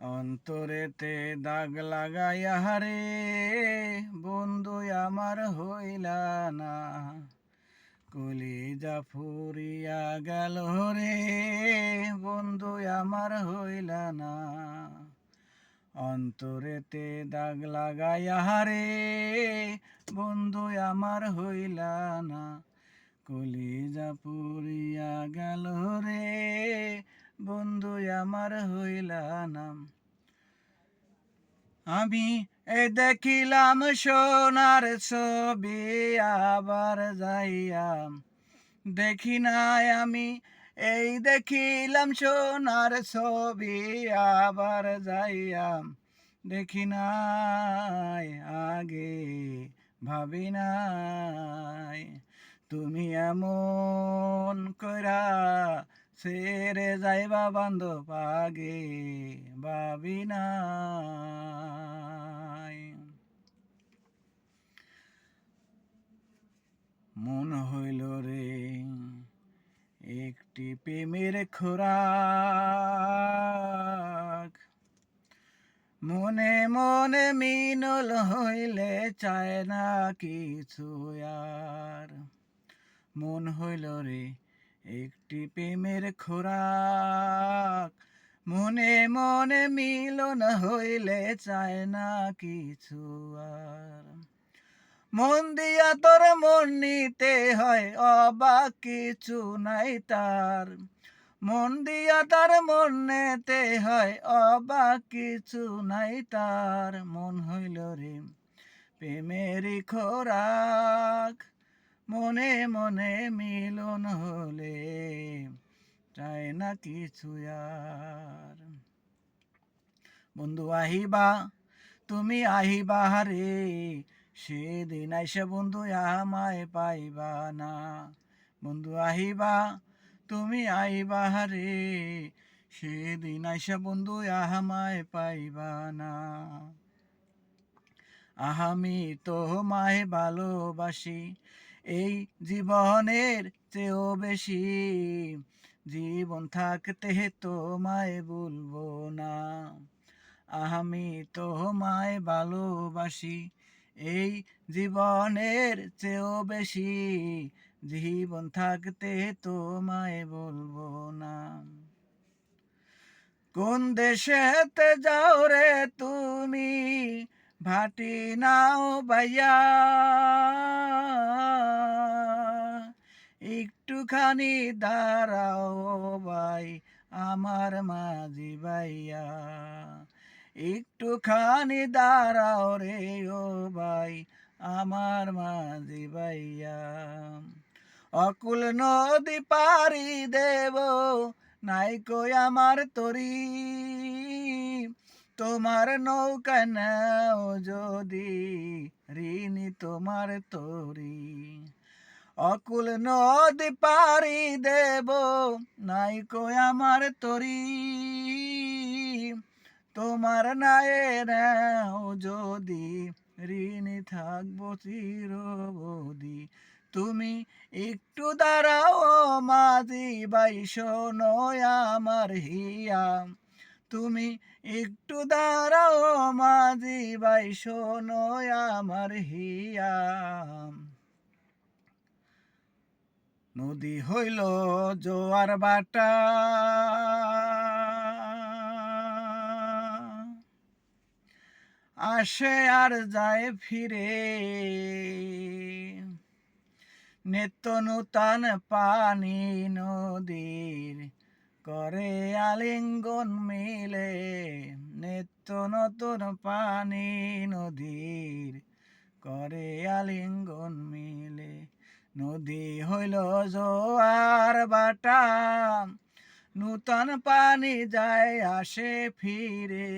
অন্তরেতে দাগ লাগাইয়া রে বন্ধু আমার হইলা না, কলিজা ফুরিয়া গেল রে বন্ধু আমার হইলা না। অন্তরেতে দাগ লাগাইয়া রে বন্ধু আমার হইলা না, কলিজা পুরিয়া গেল রে বন্ধু আমার হইলা না। আমি দেখিলাম সোনার ছবি আবার যাইয়া দেখি নাই, আমি দেখিলাম সোনার ছবি আবার যাইয়া দেখি নাই, আগে ভাবি নাই তুমি এমন কইরা ছেড়ে যাইবা বান্ধব, আগে ভাবি নাই। মন হইল রে একটি প্রেমের খোরাক, মনে মনে মিনল হইলে চায় না কিছু আর। মন হইল রে একটি প্রেমের খোরাক, মনে মনে মিলন হইলে চায় না কিছু আর। মন দিয়া তোর মন নিতে হয় অবাক কিছু নাই তার, মন দিয়া তার মন নিতে হয় অবাক কিছু নাই তার। মন হইল রে প্রেমেরই খোরাক, মনে মনে মিলন হলে চায় না কিছু আর। বন্ধু আহিবা তুমি আহিবা রে, সেদিন আইসে বন্ধু আমায় পাইবা না। বন্ধু আহিবা তুমি আহিবা রে, সেদিন আইসে বন্ধু আমায় পাইবা না। আমি তোমায় ভালোবাসি এই জীবনের চেয়েও বেশি, জীবন থাকতে তোমায় ভুলবো না। আমি তোমায় ভালোবাসি এই জীবনের চেয়েও বেশি, জীবন থাকতে তোমায় বলবো না। কোন দেশেতে যাও রে তুমি ভাটি নাও বাইয়া, একটুখানি দাঁড়াও ভাই আমার মাঝি ভাইয়া, একটুখানি দাঁড়াও রে ও ভাই আমার মাঝি ভাইয়া। অকুল নদী পারি দেব নাই কই আমার তরি, তোমার নৌকা নাও যদি ঋণী তোমার তরি। অকুল নদী পারি দেব নাই কই আমার তরি, তোমার নায়ে নাও যদি ঋণী থাকবো চিরবধি। তুমি একটু দাঁড়াও মাঝি ভাই শোনো আমার হিয়া, তুমি একটু দাঁড়াও মাঝি ভাই শোনো আমার হিয়া। নদী হইল জোয়ার বাটা, আসে আর যায় ফিরে, নিত্য নূতন পানি নদীর করে আলিঙ্গন মিলে, নিত্য নতুন পানি নদীর করে আলিঙ্গন মিলে। নদী হইল জোয়ার বাটা, নূতন পানি যায় আসে ফিরে,